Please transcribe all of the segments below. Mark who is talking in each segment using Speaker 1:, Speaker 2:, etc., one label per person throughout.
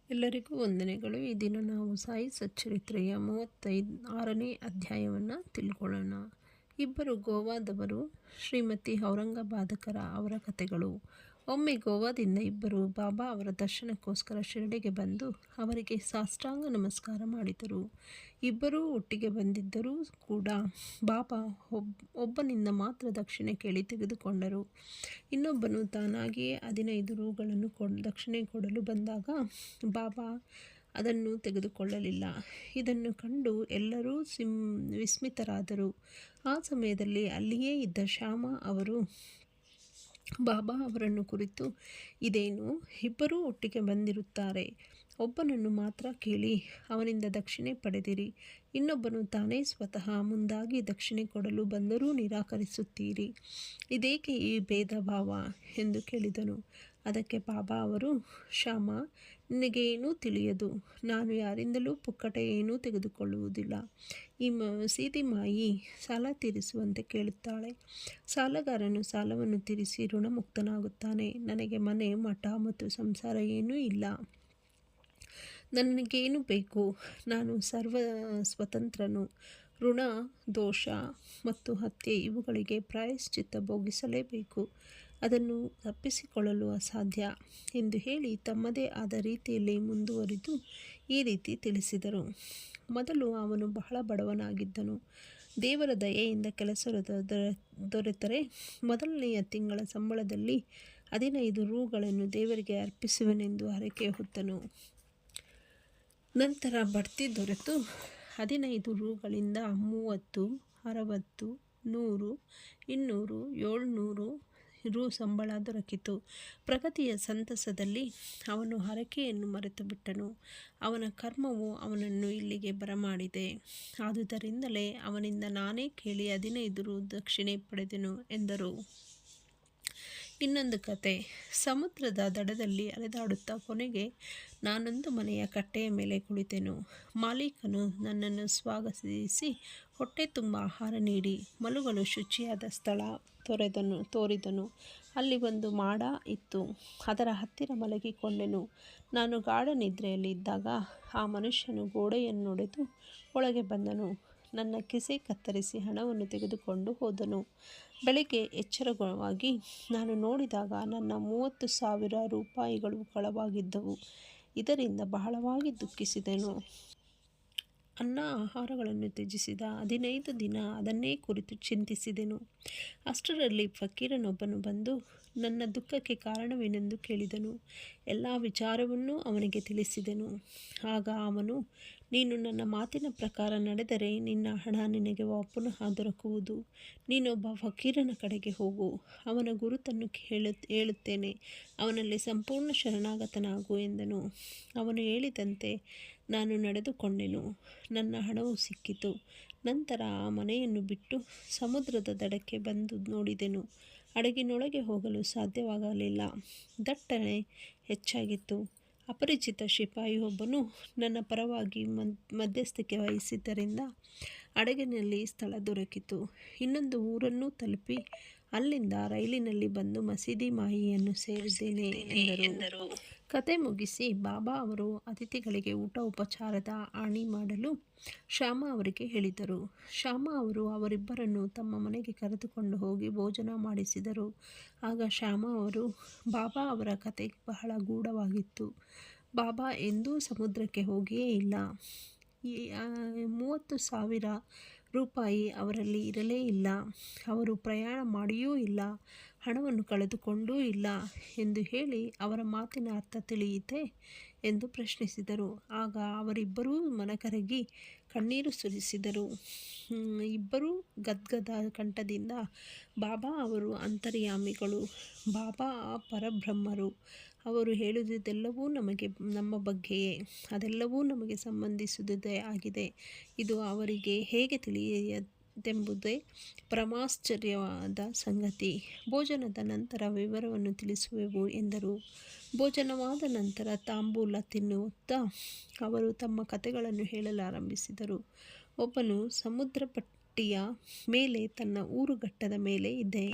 Speaker 1: ಎಲ್ಲರಿಗೂ ವಂದನೆಗಳು. ಈ ದಿನ ನಾವು ಸಾಯಿ ಸಚ್ಚರಿತ್ರೆಯ 36ನೇ ಅಧ್ಯಾಯವನ್ನು ತಿಳ್ಕೊಳ್ಳೋಣ. ಇಬ್ಬರು ಗೋವಾದವರು ಶ್ರೀಮತಿ ಔರಂಗಾಬಾದಕರ ಅವರ ಕಥೆಗಳು. ಒಮ್ಮೆ ಗೋವಾದಿಂದ ಇಬ್ಬರು ಬಾಬಾ ಅವರ ದರ್ಶನಕ್ಕೋಸ್ಕರ ಶಿರಡಿಗೆ ಬಂದು ಅವರಿಗೆ ಸಾಷ್ಟಾಂಗ ನಮಸ್ಕಾರ ಮಾಡಿದರು. ಇಬ್ಬರೂ ಒಟ್ಟಿಗೆ ಬಂದಿದ್ದರೂ ಕೂಡ ಬಾಬಾ ಒಬ್ಬನಿಂದ ಮಾತ್ರ ದಕ್ಷಿಣೆ ಕೇಳಿ ತೆಗೆದುಕೊಂಡರು. ಇನ್ನೊಬ್ಬನು ತಾನಾಗಿಯೇ 15 ರೂಗಳನ್ನು ದಕ್ಷಿಣೆ ಕೊಡಲು ಬಂದಾಗ ಬಾಬಾ ಅದನ್ನು ತೆಗೆದುಕೊಳ್ಳಲಿಲ್ಲ. ಇದನ್ನು ಕಂಡು ಎಲ್ಲರೂ ವಿಸ್ಮಿತರಾದರು. ಆ ಸಮಯದಲ್ಲಿ ಅಲ್ಲಿಯೇ ಇದ್ದ ಶ್ಯಾಮ ಅವರು ಬಾಬಾ ಅವರನ್ನು ಕುರಿತು, ಇದೇನು, ಇಬ್ಬರೂ ಒಟ್ಟಿಗೆ ಬಂದಿರುತ್ತಾರೆ, ಒಬ್ಬನನ್ನು ಮಾತ್ರ ಕೇಳಿ ಅವನಿಂದ ದಕ್ಷಿಣೆ ಪಡೆದಿರಿ, ಇನ್ನೊಬ್ಬನು ತಾನೇ ಸ್ವತಃ ಮುಂದಾಗಿ ದಕ್ಷಿಣೆ ಕೊಡಲು ಬಂದರೂ ನಿರಾಕರಿಸುತ್ತೀರಿ, ಇದೇಕೆ ಈ ಭೇದ ಭಾವ ಎಂದು ಕೇಳಿದನು. ಅದಕ್ಕೆ ಬಾಬಾ ಅವರು, ಶ್ಯಾಮ, ನಿನಗೇನೂ ತಿಳಿಯದು, ನಾನು ಯಾರಿಂದಲೂ ಪುಕ್ಕಟೆ ಏನೂ ತೆಗೆದುಕೊಳ್ಳುವುದಿಲ್ಲ. ಈ ಸೀದಿ ಮಾಯಿ ಸಾಲ ತೀರಿಸುವಂತೆ ಕೇಳುತ್ತಾಳೆ. ಸಾಲಗಾರನು ಸಾಲವನ್ನು ತೀರಿಸಿ ಋಣಮುಕ್ತನಾಗುತ್ತಾನೆ. ನನಗೆ ಮನೆ, ಮಠ ಮತ್ತು ಸಂಸಾರ ಏನೂ ಇಲ್ಲ. ನನಗೇನು ಬೇಕು? ನಾನು ಸ್ವತಂತ್ರನು. ಋಣ, ದೋಷ ಮತ್ತು ಹತ್ಯೆ ಇವುಗಳಿಗೆ ಪ್ರಾಯಶ್ಚಿತ್ತ ಭೋಗಿಸಲೇಬೇಕು. ಅದನ್ನು ತಪ್ಪಿಸಿಕೊಳ್ಳಲು ಅಸಾಧ್ಯ ಎಂದು ಹೇಳಿ ತಮ್ಮದೇ ಆದ ರೀತಿಯಲ್ಲಿ ಮುಂದುವರಿದು ಈ ರೀತಿ ತಿಳಿಸಿದರು. ಮೊದಲು ಅವನು ಬಹಳ ಬಡವನಾಗಿದ್ದನು. ದೇವರ ದಯೆಯಿಂದ ಕೆಲಸ ದೊರೆತರೆ ಮೊದಲನೆಯ ತಿಂಗಳ ಸಂಬಳದಲ್ಲಿ 15 ರೂಗಳನ್ನು ದೇವರಿಗೆ ಅರ್ಪಿಸುವೆನೆಂದು ಹರಕೆ ಹೊತ್ತನು. ನಂತರ ಬಡ್ತಿ ದೊರೆತು 15 ರೂಗಳಿಂದ 30, 60, 100, 200, 700 ರೂ ಸಂಬಳ ದೊರಕಿತು. ಪ್ರಗತಿಯ ಸಂತಸದಲ್ಲಿ ಅವನು ಹರಕೆಯನ್ನು ಮರೆತು ಬಿಟ್ಟನು. ಅವನ ಕರ್ಮವು ಅವನನ್ನು ಇಲ್ಲಿಗೆ ಬರಮಾಡಿದೆ. ಆದುದರಿಂದಲೇ ಅವನಿಂದ ನಾನೇ ಕೇಳಿ 15 ರೂ ದಕ್ಷಿಣೆ ಪಡೆದೆನು ಎಂದರು. ಇನ್ನೊಂದು ಕತೆ. ಸಮುದ್ರದ ದಡದಲ್ಲಿ ಅಲೆದಾಡುತ್ತಾ ಕೊನೆಗೆ ನಾನೊಂದು ಮನೆಯ ಕಟ್ಟೆಯ ಮೇಲೆ ಕುಳಿತೆನು. ಮಾಲೀಕನು ನನ್ನನ್ನು ಸ್ವಾಗತಿಸಿ ಹೊಟ್ಟೆ ತುಂಬ ಆಹಾರ ನೀಡಿ ಮಲಗಲು ಶುಚಿಯಾದ ಸ್ಥಳ ತೋರಿದನು. ಅಲ್ಲಿ ಒಂದು ಮಾಡ ಇತ್ತು. ಅದರ ಹತ್ತಿರ ಮಲಗಿಕೊಂಡೆನು. ನಾನು ಗಾಢ ನಿದ್ರೆಯಲ್ಲಿ ಇದ್ದಾಗ ಆ ಮನುಷ್ಯನು ಗೋಡೆಯನ್ನೊಡೆದು ಒಳಗೆ ಬಂದನು. ನನ್ನ ಕಿಸೆ ಕತ್ತರಿಸಿ ಹಣವನ್ನು ತೆಗೆದುಕೊಂಡು ಹೋದನು. ಬೆಳಗ್ಗೆ ಎಚ್ಚರವಾಗಿ ನಾನು ನೋಡಿದಾಗ ನನ್ನ 30,000 ರೂಪಾಯಿಗಳು ಕಳವಾಗಿದ್ದವು. ಇದರಿಂದ ಬಹಳವಾಗಿ ದುಃಖಿಸಿದೆನು. ಅನ್ನ ಆಹಾರಗಳನ್ನು ತ್ಯಜಿಸಿದ 15 ದಿನ ಅದನ್ನೇ ಕುರಿತು ಚಿಂತಿಸಿದೆನು. ಅಷ್ಟರಲ್ಲಿ ಫಕೀರನೊಬ್ಬನು ಬಂದು ನನ್ನ ದುಃಖಕ್ಕೆ ಕಾರಣವೇನೆಂದು ಕೇಳಿದನು. ಎಲ್ಲ ವಿಚಾರವನ್ನೂ ಅವನಿಗೆ ತಿಳಿಸಿದೆನು. ಆಗ ಅವನು, ನೀನು ನನ್ನ ಮಾತಿನ ಪ್ರಕಾರ ನಡೆದರೆ ನಿನ್ನ ಹಣ ನಿನಗೆ ಪುನಃ ದೊರಕುವುದು. ನೀನೊಬ್ಬ ಫಕೀರನ ಕಡೆಗೆ ಹೋಗು, ಅವನ ಗುರುತನ್ನು ಹೇಳುತ್ತೇನೆ, ಅವನಲ್ಲಿ ಸಂಪೂರ್ಣ ಶರಣಾಗತನಾಗು ಎಂದನು. ಅವನು ಹೇಳಿದಂತೆ ನಾನು ನಡೆದುಕೊಂಡೆನು. ನನ್ನ ಹಣವು ಸಿಕ್ಕಿತು. ನಂತರ ಆ ಮನೆಯನ್ನು ಬಿಟ್ಟು ಸಮುದ್ರದ ದಡಕ್ಕೆ ಬಂದು ನೋಡಿದೆನು. ಹಡಗಿನೊಳಗೆ ಹೋಗಲು ಸಾಧ್ಯವಾಗಲಿಲ್ಲ. ದಟ್ಟಣೆ ಹೆಚ್ಚಾಗಿತ್ತು. ಅಪರಿಚಿತ ಶಿಪಾಯಿಯೊಬ್ಬನು ನನ್ನ ಪರವಾಗಿ ಮಧ್ಯಸ್ಥಿಕೆ ವಹಿಸಿದ್ದರಿಂದ ಹಡಗಿನಲ್ಲಿ ಸ್ಥಳ ದೊರಕಿತು. ಇನ್ನೊಂದು ಊರನ್ನು ತಲುಪಿ ಅಲ್ಲಿಂದ ರೈಲಿನಲ್ಲಿ ಬಂದು ಮಸೀದಿ ಮಾಯಿಯನ್ನು ಸೇರಿದ್ದೇನೆ ಎಂದರು. ಕತೆ ಮುಗಿಸಿ ಬಾಬಾ ಅವರು ಅತಿಥಿಗಳಿಗೆ ಊಟ ಉಪಚಾರದ ಆಣಿ ಮಾಡಲು ಶ್ಯಾಮ ಅವರಿಗೆ ಹೇಳಿದರು. ಶ್ಯಾಮ ಅವರು ಅವರಿಬ್ಬರನ್ನು ತಮ್ಮ ಮನೆಗೆ ಕರೆದುಕೊಂಡು ಹೋಗಿ ಭೋಜನ ಮಾಡಿಸಿದರು. ಆಗ ಶ್ಯಾಮ ಅವರು, ಬಾಬಾ ಅವರ ಕತೆ ಬಹಳ ಗೂಢವಾಗಿತ್ತು. ಬಾಬಾ ಎಂದೂ ಸಮುದ್ರಕ್ಕೆ ಹೋಗಿಯೇ ಇಲ್ಲ. 30,000 ರೂಪಾಯಿ ಅವರಲ್ಲಿ ಇರಲೇ ಇಲ್ಲ. ಅವರು ಪ್ರಯಾಣ ಮಾಡಿಯೂ ಇಲ್ಲ, ಹಣವನ್ನು ಕಳೆದುಕೊಂಡೂ ಇಲ್ಲ ಎಂದು ಹೇಳಿ ಅವರ ಮಾತಿನ ಅರ್ಥ ತಿಳಿಯಿತೆ ಎಂದು ಪ್ರಶ್ನಿಸಿದರು. ಆಗ ಅವರಿಬ್ಬರೂ ಮನಕರಗಿ ಕಣ್ಣೀರು ಸುರಿಸಿದರು. ಇಬ್ಬರೂ ಗದ್ಗದ ಕಂಠದಿಂದ, ಬಾಬಾ ಅವರು ಅಂತರ್ಯಾಮಿಗಳು, ಬಾಬಾ ಪರಬ್ರಹ್ಮರು, ಅವರು ಹೇಳುವುದೆಲ್ಲವೂ ನಮ್ಮ ಬಗ್ಗೆಯೇ, ಅದೆಲ್ಲವೂ ನಮಗೆ ಸಂಬಂಧಿಸಿದುದೇ ಆಗಿದೆ. ಇದು ಅವರಿಗೆ ಹೇಗೆ ತಿಳಿಯದೆಂಬುದೇ ಪರಮಾಶ್ಚರ್ಯವಾದ ಸಂಗತಿ. ಭೋಜನದ ನಂತರ ವಿವರವನ್ನು ತಿಳಿಸುವೆವು ಎಂದರು. ಭೋಜನವಾದ ನಂತರ ತಾಂಬೂಲ ತಿನ್ನುತ್ತಾ ಅವರು ತಮ್ಮ ಕಥೆಗಳನ್ನು ಹೇಳಲಾರಂಭಿಸಿದರು. ಒಬ್ಬನು ಸಮುದ್ರಪಟ್ಟಿಯ ಮೇಲೆ ತನ್ನ ಊರು ಘಟ್ಟದ ಮೇಲೆ ಇದೆ.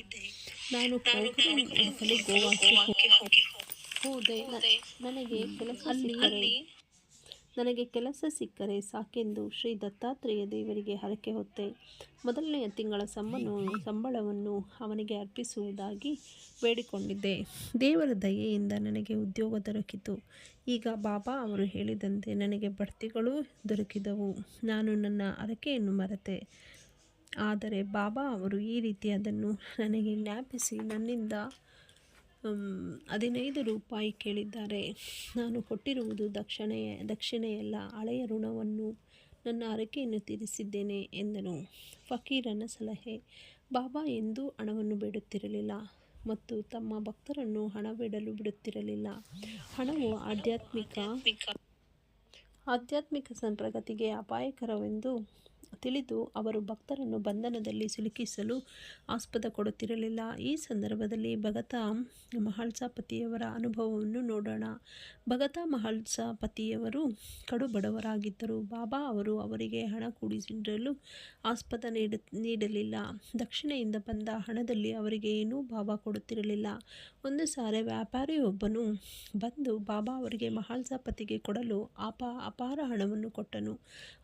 Speaker 1: ನಾನು ಹುಡುಕಲು ಗೋವಾಕ್ಕೆ ಹೋಗಿ ಹೋದೆ. ನನಗೆ ಕೆಲಸ ಸಿಕ್ಕರೆ ನನಗೆ ಕೆಲಸ ಸಿಕ್ಕರೆ ಸಾಕೆಂದು ಶ್ರೀ ದತ್ತಾತ್ರೇಯ ದೇವರಿಗೆ ಹರಕೆ ಹೊತ್ತೆ. ಮೊದಲನೆಯ ತಿಂಗಳ ಸಂಬಳವನ್ನು ಅವನಿಗೆ ಅರ್ಪಿಸುವುದಾಗಿ ಬೇಡಿಕೊಂಡಿದ್ದೆ. ದೇವರ ದಯೆಯಿಂದ ನನಗೆ ಉದ್ಯೋಗ ದೊರಕಿತು. ಈಗ ಬಾಬಾ ಅವರು ಹೇಳಿದಂತೆ ನನಗೆ ಬಡ್ತಿಗಳೂ ದೊರಕಿದವು. ನಾನು ನನ್ನ ಹರಕೆಯನ್ನು ಮರೆತೆ. ಆದರೆ ಬಾಬಾ ಅವರು ಈ ರೀತಿ ಅದನ್ನು ನನಗೆ ಜ್ಞಾಪಿಸಿ ನನ್ನಿಂದ 15 ರೂಪಾಯಿ ಕೇಳಿದ್ದಾರೆ. ನಾನು ಕೊಟ್ಟಿರುವುದು ದಕ್ಷಿಣೆಯಲ್ಲ, ಹಳೆಯ ಋಣವನ್ನು, ನನ್ನ ಹರಕೆಯನ್ನು ತೀರಿಸಿದ್ದೇನೆ ಎಂದನು. ಫಕೀರನ ಸಲಹೆ. ಬಾಬಾ ಎಂದೂ ಹಣವನ್ನು ಬೇಡುತ್ತಿರಲಿಲ್ಲ ಮತ್ತು ತಮ್ಮ ಭಕ್ತರನ್ನು ಹಣ ಬೇಡಲು ಬಿಡುತ್ತಿರಲಿಲ್ಲ. ಹಣವು ಆಧ್ಯಾತ್ಮಿಕ ಪ್ರಗತಿಗೆ ಅಪಾಯಕರವೆಂದು ತಿಳಿದು ಅವರು ಭಕ್ತರನ್ನು ಬಂಧನದಲ್ಲಿ ಸಿಲುಕಿಸಲು ಆಸ್ಪದ ಕೊಡುತ್ತಿರಲಿಲ್ಲ. ಈ ಸಂದರ್ಭದಲ್ಲಿ ಭಗತಾ ಮಹಲ್ಸಾಪತಿಯವರ ಅನುಭವವನ್ನು ನೋಡೋಣ. ಭಗತಾ ಮಹಲ್ಸಾಪತಿಯವರು ಕಡು ಬಡವರಾಗಿದ್ದರು. ಬಾಬಾ ಅವರು ಅವರಿಗೆ ಹಣ ಕೂಡಿಸಿಡಲು ಆಸ್ಪದ ನೀಡಲಿಲ್ಲ. ದಕ್ಷಿಣೆಯಿಂದ ಬಂದ ಹಣದಲ್ಲಿ ಅವರಿಗೆ ಏನೂ ಬಾಬಾ ಕೊಡುತ್ತಿರಲಿಲ್ಲ. ಒಂದು ಸಾರಿ ವ್ಯಾಪಾರಿಯೊಬ್ಬನು ಬಂದು ಬಾಬಾ ಅವರಿಗೆ ಮಹಲ್ಸಾಪತಿಗೆ ಕೊಡಲು ಅಪಾರ ಹಣವನ್ನು ಕೊಟ್ಟನು.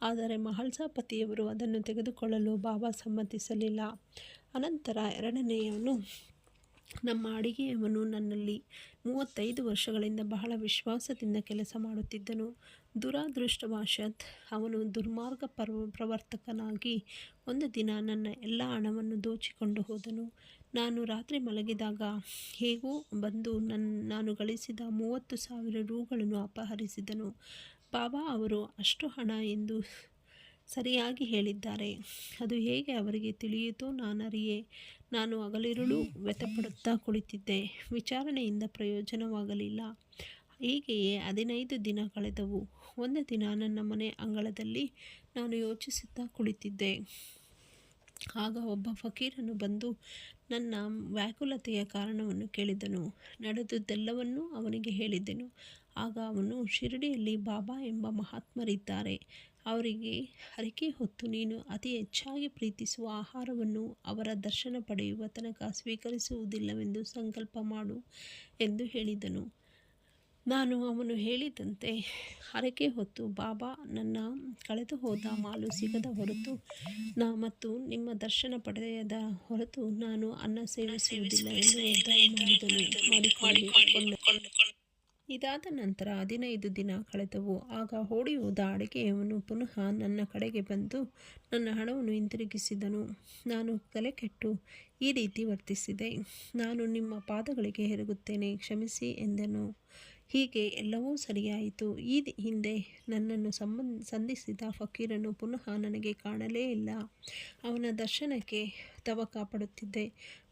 Speaker 1: ಆದರೆ ಮಹಲ್ಸಾಪತಿಯವರು ಅದನ್ನು ತೆಗೆದುಕೊಳ್ಳಲು ಬಾಬಾ ಸಮ್ಮತಿಸಲಿಲ್ಲ. ಅನಂತರ ಎರಡನೆಯವನು, ನಮ್ಮ ಅಡಿಗೆಯವನು ನನ್ನಲ್ಲಿ 35 ವರ್ಷಗಳಿಂದ ಬಹಳ ವಿಶ್ವಾಸದಿಂದ ಕೆಲಸ ಮಾಡುತ್ತಿದ್ದನು. ದುರಾದೃಷ್ಟವಶಾತ್ ಅವನು ದುರ್ಮಾರ್ಗ ಪ್ರವರ್ತಕನಾಗಿ ಒಂದು ದಿನ ನನ್ನ ಎಲ್ಲ ಹಣವನ್ನು ದೋಚಿಕೊಂಡು ಹೋದನು. ನಾನು ರಾತ್ರಿ ಮಲಗಿದಾಗ ಹೇಗೋ ಬಂದು ನಾನು ಗಳಿಸಿದ 30,000 ರೂಗಳನ್ನು ಅಪಹರಿಸಿದನು. ಬಾಬಾ ಅವರು ಅಷ್ಟು ಹಣ ಎಂದು ಸರಿಯಾಗಿ ಹೇಳಿದ್ದಾರೆ. ಅದು ಹೇಗೆ ಅವರಿಗೆ ತಿಳಿಯಿತೋ ನಾನರಿಯೆ. ನಾನು ಹಗಲಿರುಳು ವ್ಯಥೆಪಡುತ್ತಾ ಕುಳಿತಿದ್ದೆ. ವಿಚಾರಣೆಯಿಂದ ಪ್ರಯೋಜನವಾಗಲಿಲ್ಲ. ಹೀಗೆಯೇ 15 ದಿನ ಕಳೆದವು. ಒಂದು ದಿನ ನನ್ನ ಮನೆ ಅಂಗಳದಲ್ಲಿ ನಾನು ಯೋಚಿಸುತ್ತಾ ಕುಳಿತಿದ್ದೆ. ಆಗ ಒಬ್ಬ ಫಕೀರನು ಬಂದು ನನ್ನ ವ್ಯಾಕುಲತೆಯ ಕಾರಣವನ್ನು ಕೇಳಿದನು. ನಡೆದುದೆಲ್ಲವನ್ನೂ ಅವನಿಗೆ ಹೇಳಿದೆನು. ಆಗ ಅವನು, ಶಿರಡಿಯಲ್ಲಿ ಬಾಬಾ ಎಂಬ ಮಹಾತ್ಮರಿದ್ದಾರೆ. ಅವರಿಗೆ ಹರಕೆ ಹೊತ್ತು ನೀನು ಅತಿ ಹೆಚ್ಚಾಗಿ ಪ್ರೀತಿಸುವ ಆಹಾರವನ್ನು ಅವರ ದರ್ಶನ ಪಡೆಯುವ ತನಕ ಸ್ವೀಕರಿಸುವುದಿಲ್ಲವೆಂದು ಸಂಕಲ್ಪ ಮಾಡು ಎಂದು ಹೇಳಿದನು. ನಾನು ಅವನು ಹೇಳಿದಂತೆ ಹರಕೆ ಹೊತ್ತು ಬಾಬಾ ನನ್ನ ಕಳೆದು ಹೋದ ಮಾಲು ಸಿಗದ ಹೊರತು ಮತ್ತು ನಿಮ್ಮ ದರ್ಶನ ಪಡೆಯದ ಹೊರತು ನಾನು ಅನ್ನ ಸೇವಿಸುವುದಿಲ್ಲ ಎಂದು ನಿರ್ಧಾರ ಮಾಡಿಕೊಂಡೆ. ಇದಾದ ನಂತರ 15 ದಿನ ಕಳೆದವು. ಆಗ ಓಡಿ ಹೋದ ಅಡಿಗೆಯವನು ಪುನಃ ನನ್ನ ಕಡೆಗೆ ಬಂದು ನನ್ನ ಹಣವನ್ನು ಹಿಂತಿರುಗಿಸಿದನು. ನಾನು ತಲೆಕೆಟ್ಟು ಈ ರೀತಿ ವರ್ತಿಸಿದೆ. ನಾನು ನಿಮ್ಮ ಪಾದಗಳಿಗೆ ಎರಗುತ್ತೇನೆ, ಕ್ಷಮಿಸಿ ಎಂದೆನು. ಹೀಗೆ ಎಲ್ಲವೂ ಸರಿಯಾಯಿತು. ಈ ಹಿಂದೆ ನನ್ನನ್ನು ಸಂಧಿಸಿದ ಫಕೀರನು ಪುನಃ ನನಗೆ ಕಾಣಲೇ ಇಲ್ಲ. ಅವನ ದರ್ಶನಕ್ಕೆ ತವಕ ಪಡುತ್ತಿದ್ದೆ.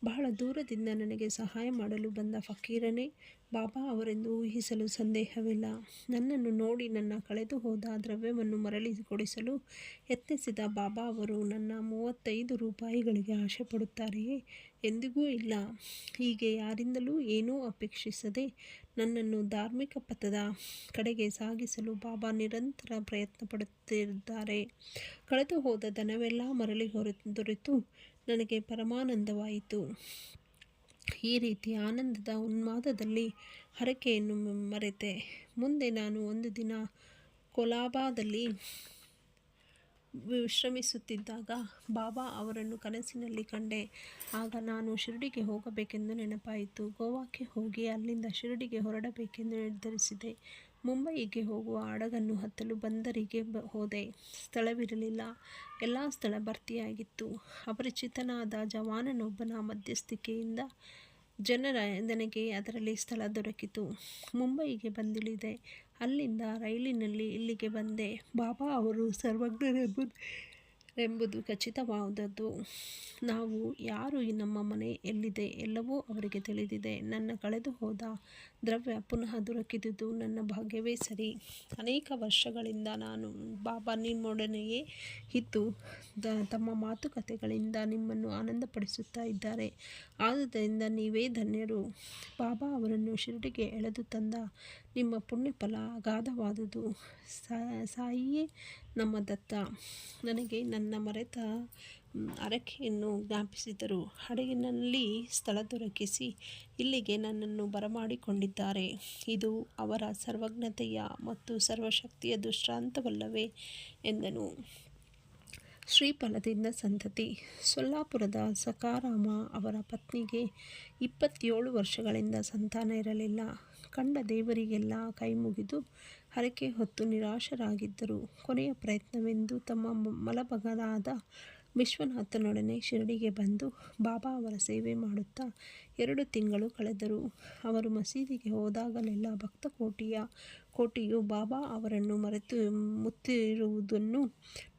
Speaker 1: ಬಹಳ ದೂರದಿಂದ ನನಗೆ ಸಹಾಯ ಮಾಡಲು ಬಂದ ಫಕೀರನೇ ಬಾಬಾ ಅವರೆಂದು ಊಹಿಸಲು ಸಂದೇಹವಿಲ್ಲ. ನನ್ನನ್ನು ನೋಡಿ ನನ್ನ ಕಳೆದು ಹೋದ ದ್ರವ್ಯವನ್ನು ಮರಳಿ ಕೊಡಿಸಲು ಯತ್ನಿಸಿದ ಬಾಬಾ ಅವರು ನನ್ನ 35 ರೂಪಾಯಿಗಳಿಗೆ ಆಶೆ ಪಡುತ್ತಾರೆಯೇ? ಎಂದಿಗೂ ಇಲ್ಲ. ಹೀಗೆ ಯಾರಿಂದಲೂ ಏನೂ ಅಪೇಕ್ಷಿಸದೆ ನನ್ನನ್ನು ಧಾರ್ಮಿಕ ಪಥದ ಕಡೆಗೆ ಸಾಗಿಸಲು ಬಾಬಾ ನಿರಂತರ ಪ್ರಯತ್ನ ಪಡುತ್ತಿದ್ದಾರೆ. ಕಳೆದು ಹೋದ ಧನವೆಲ್ಲ ಮರಳಿ ದೊರೆತು ನನಗೆ ಪರಮಾನಂದವಾಯಿತು. ಈ ರೀತಿ ಆನಂದದ ಉನ್ಮಾದದಲ್ಲಿ ಹರಕೆಯನ್ನು ಮರೆತೆ. ಮುಂದೆ ನಾನು ಒಂದು ದಿನ ಕೊಲಾಬಾದಲ್ಲಿ ವಿಶ್ರಮಿಸುತ್ತಿದ್ದಾಗ ಬಾಬಾ ಅವರನ್ನು ಕನಸಿನಲ್ಲಿ ಕಂಡೆ. ಆಗ ನಾನು ಶಿರಡಿಗೆ ಹೋಗಬೇಕೆಂದು ನೆನಪಾಯಿತು. ಗೋವಾಕ್ಕೆ ಹೋಗಿ ಅಲ್ಲಿಂದ ಶಿರಡಿಗೆ ಹೊರಡಬೇಕೆಂದು ನಿರ್ಧರಿಸಿದೆ. ಮುಂಬಯಿಗೆ ಹೋಗುವ ಹಡಗನ್ನು ಹತ್ತಲು ಬಂದರಿಗೆ ಹೋದೆ. ಸ್ಥಳವಿರಲಿಲ್ಲ. ಎಲ್ಲ ಸ್ಥಳ ಭರ್ತಿಯಾಗಿತ್ತು. ಅಪರಿಚಿತನಾದ ಜವಾನನೊಬ್ಬನ ಮಧ್ಯಸ್ಥಿಕೆಯಿಂದ ನನಗೆ ಅದರಲ್ಲಿ ಸ್ಥಳ ದೊರಕಿತು. ಮುಂಬಯಿಗೆ ಬಂದಿಳಿದೆ. ಅಲ್ಲಿಂದ ರೈಲಿನಲ್ಲಿ ಇಲ್ಲಿಗೆ ಬಂದೆ. ಬಾಬಾ ಅವರು ಸರ್ವಜ್ಞರೆಂಬುದು ಖಚಿತವಾದದ್ದು. ನಾವು ಯಾರು, ನಮ್ಮ ಮನೆ ಎಲ್ಲಿದೆ ಎಲ್ಲವೂ ಅವರಿಗೆ ತಿಳಿದಿದೆ. ನನ್ನ ಕಳೆದು ಹೋದ ದ್ರವ್ಯ ಪುನಃ ದೊರಕಿದುದು ನನ್ನ ಭಾಗ್ಯವೇ ಸರಿ. ಅನೇಕ ವರ್ಷಗಳಿಂದ ನಾನು ಬಾಬಾ ನಿಮ್ಮೊಡನೆಯೇ ಇದ್ದು ತಮ್ಮ ಮಾತುಕತೆಗಳಿಂದ ನಿಮ್ಮನ್ನು ಆನಂದಪಡಿಸುತ್ತಾ ಇದ್ದಾರೆ. ಆದುದರಿಂದ ನೀವೇ ಧನ್ಯರು. ಬಾಬಾ ಅವರನ್ನು ಶಿರಡಿಗೆ ಎಳೆದು ತಂದ ನಿಮ್ಮ ಪುಣ್ಯಫಲ ಅಗಾಧವಾದುದು. ಸಾಯಿಯೇ ನಮ್ಮ ದತ್ತ. ನನಗೆ ನನ್ನ ನನ್ನ ಮರೆತ ಹರಕೆಯನ್ನು ಜ್ಞಾಪಿಸಿದರು. ಹಡಗಿನಲ್ಲಿ ಸ್ಥಳ ದೊರಕಿಸಿ ಇಲ್ಲಿಗೆ ನನ್ನನ್ನು ಬರಮಾಡಿಕೊಂಡಿದ್ದಾರೆ. ಇದು ಅವರ ಸರ್ವಜ್ಞತೆಯ ಮತ್ತು ಸರ್ವಶಕ್ತಿಯ ದೃಷ್ಟಾಂತವಲ್ಲವೇ ಎಂದನು. ಶ್ರೀಫಲದಿಂದ ಸಂತತಿ. ಸೊಲ್ಲಾಪುರದ ಸಖಾರಾಮ ಅವರ ಪತ್ನಿಗೆ 27 ವರ್ಷಗಳಿಂದ ಸಂತಾನ ಇರಲಿಲ್ಲ. ಕಂಡ ದೇವರಿಗೆಲ್ಲ ಕೈಮುಗಿದು ಹರಕೆ ಹೊತ್ತು ನಿರಾಶರಾಗಿದ್ದರು. ಕೊನೆಯ ಪ್ರಯತ್ನವೆಂದು ತಮ್ಮ ಮಲಮಗನಾದ ವಿಶ್ವನಾಥನೊಡನೆ ಶಿರಡಿಗೆ ಬಂದು ಬಾಬಾ ಅವರ ಸೇವೆ ಮಾಡುತ್ತಾ 2 ತಿಂಗಳು ಕಳೆದರು. ಅವರು ಮಸೀದಿಗೆ ಹೋದಾಗಲೆಲ್ಲ ಭಕ್ತ ಕೋಟಿಯು ಬಾಬಾ ಅವರನ್ನು ಮುತ್ತಿರುವುದನ್ನು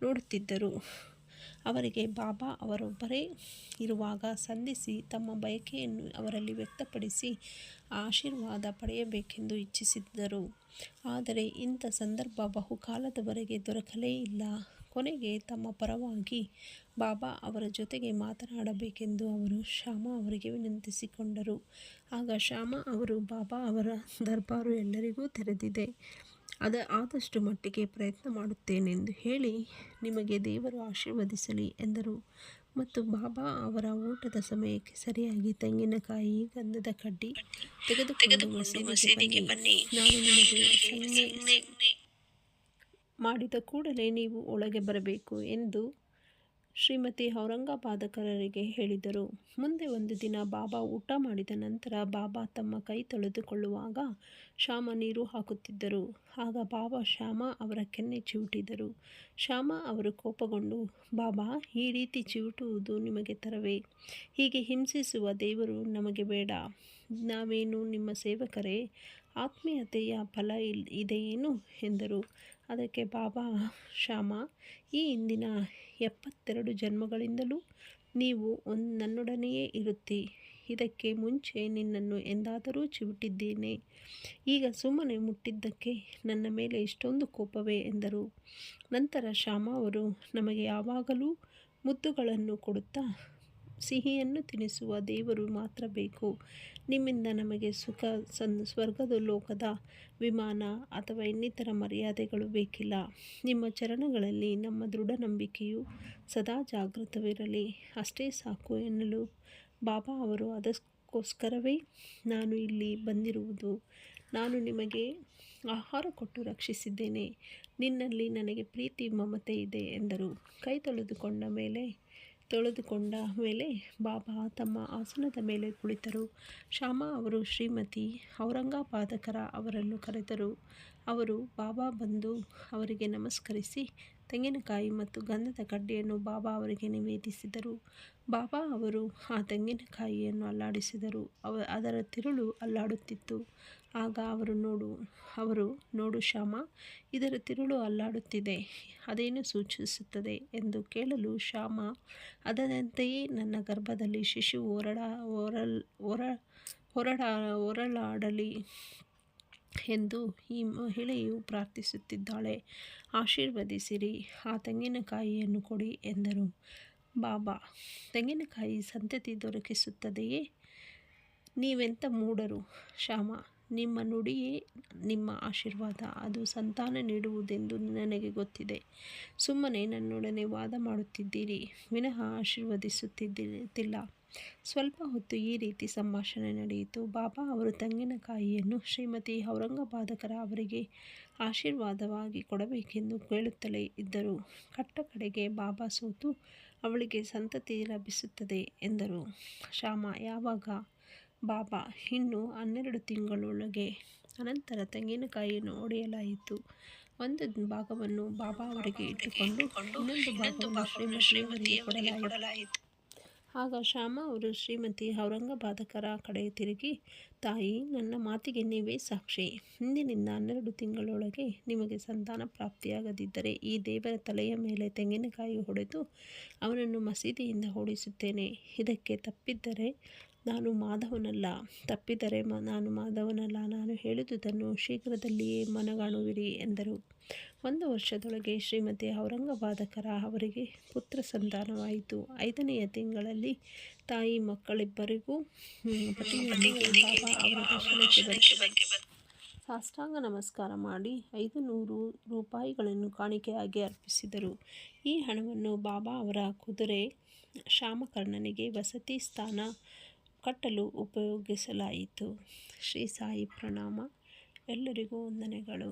Speaker 1: ನೋಡುತ್ತಿದ್ದರು. ಅವರಿಗೆ ಬಾಬಾ ಅವರೊಬ್ಬರೇ ಇರುವಾಗ ಸಂಧಿಸಿ ತಮ್ಮ ಬಯಕೆಯನ್ನು ಅವರಲ್ಲಿ ವ್ಯಕ್ತಪಡಿಸಿ ಆಶೀರ್ವಾದ ಪಡೆಯಬೇಕೆಂದು ಇಚ್ಛಿಸಿದ್ದರು. ಆದರೆ ಇಂಥ ಸಂದರ್ಭ ಬಹುಕಾಲದವರೆಗೆ ದೊರಕಲೇ ಇಲ್ಲ. ಕೊನೆಗೆ ತಮ್ಮ ಪರವಾಗಿ ಬಾಬಾ ಅವರ ಜೊತೆಗೆ ಮಾತನಾಡಬೇಕೆಂದು ಅವರು ಶ್ಯಾಮಾ ಅವರಿಗೆ ವಿನಂತಿಸಿಕೊಂಡರು. ಆಗ ಶ್ಯಾಮಾ ಅವರು, ಬಾಬಾ ಅವರ ದರ್ಬಾರು ಎಲ್ಲರಿಗೂ ತೆರೆದಿದೆ, ಆದಷ್ಟು ಮಟ್ಟಿಗೆ ಪ್ರಯತ್ನ ಮಾಡುತ್ತೇನೆಂದು ಹೇಳಿ ನಿಮಗೆ ದೇವರು ಆಶೀರ್ವದಿಸಲಿ ಎಂದರು. ಮತ್ತು ಬಾಬಾ ಅವರ ಊಟದ ಸಮಯಕ್ಕೆ ಸರಿಯಾಗಿ ತೆಂಗಿನಕಾಯಿ, ಗಂಧದ ಕಡ್ಡಿ ತೆಗೆದುಕೊಂಡು ಮಸೀದಿಗೆ ಬನ್ನಿ. ನಾನು ನಿಮಗೆ ಸಂಜ್ಞೆ ಮಾಡಿದ ಕೂಡಲೇ ನೀವು ಒಳಗೆ ಬರಬೇಕು ಎಂದು ಶ್ರೀಮತಿ ಔರಂಗಾಬಾದಕರರಿಗೆ ಹೇಳಿದರು. ಮುಂದೆ ಒಂದು ದಿನ ಬಾಬಾ ಊಟ ಮಾಡಿದ ನಂತರ ಬಾಬಾ ತಮ್ಮ ಕೈ ತೊಳೆದುಕೊಳ್ಳುವಾಗ ಶ್ಯಾಮಾ ನೀರು ಹಾಕುತ್ತಿದ್ದರು. ಆಗ ಬಾಬಾ ಶ್ಯಾಮಾ ಅವರ ಕೆನ್ನೆ ಚಿವುಟಿದರು. ಶ್ಯಾಮಾ ಅವರು ಕೋಪಗೊಂಡು, ಬಾಬಾ, ಈ ರೀತಿ ಚಿವುಟುವುದು ನಿಮಗೆ ತರವೇ? ಹೀಗೆ ಹಿಂಸಿಸುವ ದೇವರು ನಮಗೆ ಬೇಡ. ನಾವೇನು ನಿಮ್ಮ ಸೇವಕರೇ? ಆತ್ಮೀಯತೆಯ ಫಲ ಇದೆಯೇನು ಎಂದರು. ಅದಕ್ಕೆ ಬಾಬಾ, ಶ್ಯಾಮಾ, ಈ ಹಿಂದಿನ 72 ಜನ್ಮಗಳಿಂದಲೂ ನೀವು ನನ್ನೊಡನೆಯೇ ಇರುತ್ತಿ. ಇದಕ್ಕೆ ಮುಂಚೆ ನಿನ್ನನ್ನು ಎಂದಾದರೂ ಚಿವುಟಿದ್ದೇನೆ? ಈಗ ಸುಮ್ಮನೆ ಮುಟ್ಟಿದ್ದಕ್ಕೆ ನನ್ನ ಮೇಲೆ ಇಷ್ಟೊಂದು ಕೋಪವೇ ಎಂದರು. ನಂತರ ಶ್ಯಾಮಾ ಅವರು, ನಮಗೆ ಯಾವಾಗಲೂ ಮುದ್ದುಗಳನ್ನು ಕೊಡುತ್ತಾ ಸಿಹಿಯನ್ನು ತಿನ್ನಿಸುವ ದೇವರು ಮಾತ್ರ ಬೇಕು. ನಿಮ್ಮಿಂದ ನಮಗೆ ಸ್ವರ್ಗದ ಲೋಕದ ವಿಮಾನ ಅಥವಾ ಇನ್ನಿತರ ಮರ್ಯಾದೆಗಳು ಬೇಕಿಲ್ಲ. ನಿಮ್ಮ ಚರಣಗಳಲ್ಲಿ ನಮ್ಮ ದೃಢ ನಂಬಿಕೆಯು ಸದಾ ಜಾಗೃತವಿರಲಿ, ಅಷ್ಟೇ ಸಾಕು ಎನ್ನಲು ಬಾಬಾ ಅವರು, ಅದಕ್ಕೋಸ್ಕರವೇ ನಾನು ಇಲ್ಲಿ ಬಂದಿರುವುದು. ನಾನು ನಿಮಗೆ ಆಹಾರ ಕೊಟ್ಟು ರಕ್ಷಿಸಿದ್ದೇನೆ. ನಿನ್ನಲ್ಲಿ ನನಗೆ ಪ್ರೀತಿ ಮಮತೆ ಇದೆ ಎಂದರು. ಕೈ ತೊಳೆದುಕೊಂಡ ಮೇಲೆ ಬಾಬಾ ತಮ್ಮ ಆಸನದ ಮೇಲೆ ಕುಳಿತರು. ಶ್ಯಾಮಾ ಅವರು ಶ್ರೀಮತಿ ಔರಂಗಾಬಾದಕರ ಅವರನ್ನು ಕರೆದರು. ಅವರು ಬಾಬಾ ಬಂದು ಅವರಿಗೆ ನಮಸ್ಕರಿಸಿ ತೆಂಗಿನಕಾಯಿ ಮತ್ತು ಗಂಧದ ಕಡ್ಡಿಯನ್ನು ಬಾಬಾ ಅವರಿಗೆ ನಿವೇದಿಸಿದರು. ಬಾಬಾ ಅವರು ಆ ತೆಂಗಿನಕಾಯಿಯನ್ನು ಅಲ್ಲಾಡಿಸಿದರು. ಅದರ ತಿರುಳು ಅಲ್ಲಾಡುತ್ತಿತ್ತು. ಆಗ ಅವರು ನೋಡು ಶ್ಯಾಮಾ, ಇದರ ತಿರುಳು ಅಲ್ಲಾಡುತ್ತಿದೆ, ಅದೇನು ಸೂಚಿಸುತ್ತದೆ ಎಂದು ಕೇಳಲು ಶ್ಯಾಮಾ, ಅದರಂತೆಯೇ ನನ್ನ ಗರ್ಭದಲ್ಲಿ ಶಿಶುವು ಹೊರಳಾಡಲಿ ಎಂದು ಈ ಮಹಿಳೆಯು ಪ್ರಾರ್ಥಿಸುತ್ತಿದ್ದಾಳೆ. ಆಶೀರ್ವದಿಸಿರಿ, ಆ ತೆಂಗಿನಕಾಯಿಯನ್ನು ಕೊಡಿ ಎಂದರು. ಬಾಬಾ, ತೆಂಗಿನಕಾಯಿ ಸಂತತಿ ದೊರಕಿಸುತ್ತದೆಯೇ? ನೀವೆಂಥ ಮೂಢರು ಶ್ಯಾಮಾ, ನಿಮ್ಮ ನುಡಿಯೇ ನಿಮ್ಮ ಆಶೀರ್ವಾದ, ಅದು ಸಂತಾನ ನೀಡುವುದೆಂದು ನನಗೆ ಗೊತ್ತಿದೆ. ಸುಮ್ಮನೆ ನನ್ನೊಡನೆ ವಾದ ಮಾಡುತ್ತಿದ್ದೀರಿ ವಿನಃ ಆಶೀರ್ವದಿಸುತ್ತಿಲ್ಲ. ಸ್ವಲ್ಪ ಹೊತ್ತು ಈ ರೀತಿ ಸಂಭಾಷಣೆ ನಡೆಯಿತು. ಬಾಬಾ ಅವರು ತೆಂಗಿನಕಾಯಿಯನ್ನು ಶ್ರೀಮತಿ ಔರಂಗಾಬಾದಕರ ಅವರಿಗೆ ಆಶೀರ್ವಾದವಾಗಿ ಕೊಡಬೇಕೆಂದು ಕೇಳುತ್ತಲೇ ಇದ್ದರು. ಕಡೆಗೆ ಬಾಬಾ ಸೋತು ಅವಳಿಗೆ ಸಂತತಿ ಲಭಿಸುತ್ತದೆ ಎಂದರು. ಶ್ಯಾಮಾ, ಯಾವಾಗ? ಬಾಬಾ, ಇನ್ನು 12 ತಿಂಗಳೊಳಗೆ. ಅನಂತರ ತೆಂಗಿನಕಾಯಿಯನ್ನು ಒಡೆಯಲಾಯಿತು. ಒಂದು ಭಾಗವನ್ನು ಬಾಬಾ ಅವರಿಗೆ ಇಟ್ಟುಕೊಂಡು ಇನ್ನೊಂದು ಭಾಗವನ್ನು ಶ್ರೀಮತಿಯವರಿಗೆ ಕೊಡಲಾಯಿತು. ಆಗ ಶ್ಯಾಮಾ ಅವರು ಶ್ರೀಮತಿ ಔರಂಗಾಬಾದಕರ ಕಡೆ ತಿರುಗಿ, ತಾಯಿ, ನನ್ನ ಮಾತಿಗೆ ನೀವೇ ಸಾಕ್ಷಿ. ಇಂದಿನಿಂದ 12 ತಿಂಗಳೊಳಗೆ ನಿಮಗೆ ಸಂತಾನ ಪ್ರಾಪ್ತಿಯಾಗದಿದ್ದರೆ ಈ ದೇವರ ತಲೆಯ ಮೇಲೆ ತೆಂಗಿನಕಾಯಿ ಹೊಡೆದು ಅವನನ್ನು ಮಸೀದಿಯಿಂದ ಓಡಿಸುತ್ತೇನೆ. ಇದಕ್ಕೆ ತಪ್ಪಿದರೆ ನಾನು ಮಾಧವನಲ್ಲ. ನಾನು ಹೇಳಿದುದನ್ನು ಶೀಘ್ರದಲ್ಲಿಯೇ ಮನಗಾಣುವಿರಿ ಎಂದರು. 1 ವರ್ಷದೊಳಗೆ ಶ್ರೀಮತಿ ಔರಂಗಾಬಾದಕರ ಅವರಿಗೆ ಪುತ್ರ ಸಂತಾನವಾಯಿತು. 5ನೆಯ ತಿಂಗಳಲ್ಲಿ ತಾಯಿ ಮಕ್ಕಳಿಬ್ಬರಿಗೂ ಪತಿಯೊಂದಿಗೆ ಬಾಬಾ ಅವರ ದರ್ಶನಕ್ಕೆ ಬಂದರು. ಸಾಷ್ಟಾಂಗ ನಮಸ್ಕಾರ ಮಾಡಿ 500 ರೂಪಾಯಿಗಳನ್ನು ಕಾಣಿಕೆಯಾಗಿ ಅರ್ಪಿಸಿದರು. ಈ ಹಣವನ್ನು ಬಾಬಾ ಅವರ ಕುದುರೆ ಶಾಮಕರ್ಣನಿಗೆ ವಸತಿ ಸ್ಥಾನ ಕಟ್ಟಲು ಉಪಯೋಗಿಸಲಾಯಿತು. ಶ್ರೀ ಸಾಯಿ ಪ್ರಣಾಮ. ಎಲ್ಲರಿಗೂ ವಂದನೆಗಳು.